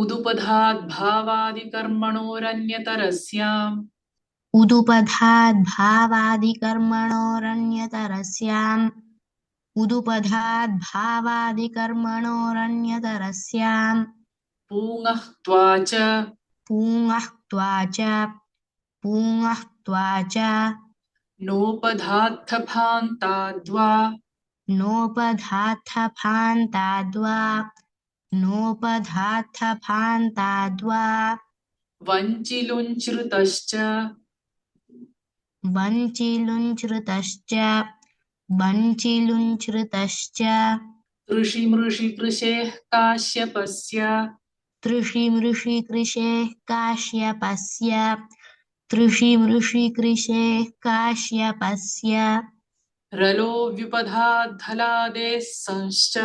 उदुपधाद्भावादिकर्मणोरन्यतरस्याम् उदुपधाद्भावादिकर्मणोरन्यतरस्याम् उदुपधाद्भावादिकर्मणोरन्यतरस्याम् पूङः त्वाच पूङः त्वाच पूङः त्वाच नोपधात्थफान्ताद्वा नोपधात्थफान्ताद्वा नोपधात्थफान्ताद्वा वञ्चिलुञ्छृतश्च वञ्चिलुञ्छृतश्च वञ्चिलुञ्छृतश्च ऋषिमृषिकृशेः काश्यपस्य तृषिमृषिकृशेः काश्यपस्य तृषिमृषिकृशेः काश्यपस्य रलो व्युपधाद्धलादेः संश्च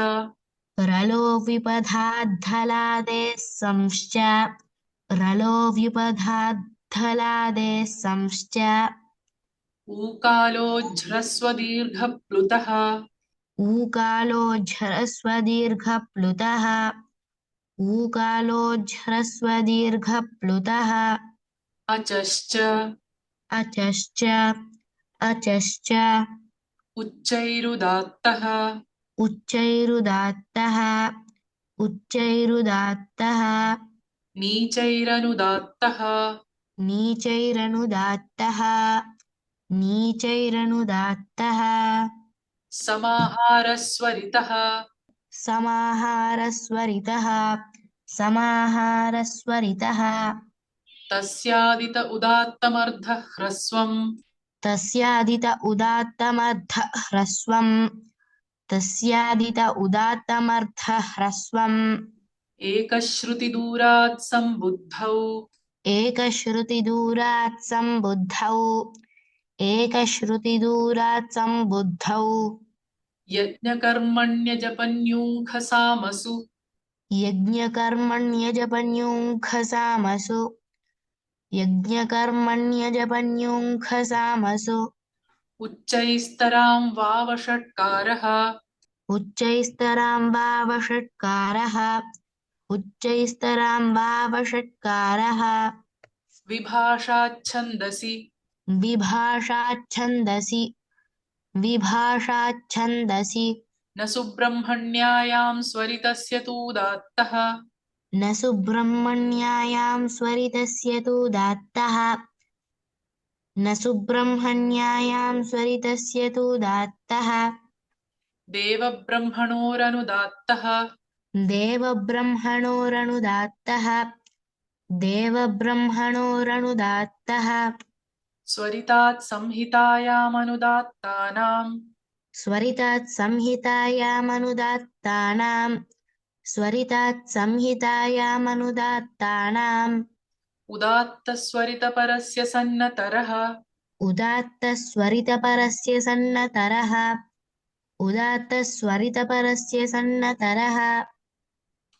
रलो विपधाद्धलादेः संश्च रलो विपधाद्धलादेः संश्च ऊकालोज्झ्रस्वदीर्घप्लुतः ऊकालोज्झरस्वदीर्घप्लुतः ऊकालोज्झरस्वदीर्घप्लुतः अचश्च अचश्च अचश्च उच्चैरुदात्तः उच्चैरुदात्तः उच्चैरुदात्तः नीचैरनुदात्तः नीचैरनुदात्तः नीचैरनुदात्तः समाहारस्वरितः समाहारस्वरितः समाहारस्वरितः तस्यादित उदात्तमर्धः ह्रस्वम् तस्यादित उदात्तमर्धह्रस्वम् तस्यादित उदात्तमर्धह्रस्वम् एकश्रुतिदूरात् सम्बुद्धौ एकश्रुतिदूरात् सम्बुद्धौ एकश्रुतिदूरात् सम्बुद्धौ यज्ञकर्मण्यजपन्यूखसामसु यज्ञकर्मण्यजपन्यूङ्खसामसु यज्ञकर्मण्यजपन्यूङ्खसामसु उच्चैस्तरां वावषट्कारः उच्चैस्तरां वावषट्कारः उच्चैस्तरां वावषट्कारः विभाषाच्छन्दसि विभाषाच्छन्दसि विभाषाच्छन्दसि न सुब्रह्मण्यायां स्वरितस्य तूदात्तः न सुब्रह्मण्यायां स्वरितस्य तूदात्तः न सुब्रह्मण्यायां स्वरितस्य तूदात्तः देवब्रह्मणोरनुदात्तः देवब्रह्मणोरनुदात्तः देवब्रह्मणोरनुदात्तः स्वरितात् संहितायामनुदात्तानां स्वरितात् संहितायामनुदात्तानां स्वरितात् संहितायामनुदात्तानाम् उदात्तस्वरितपरस्य सन्नतरः उदात्तस्वरितपरस्य सन्नतरः उदात्तस्वरितपरस्य सन्नतरः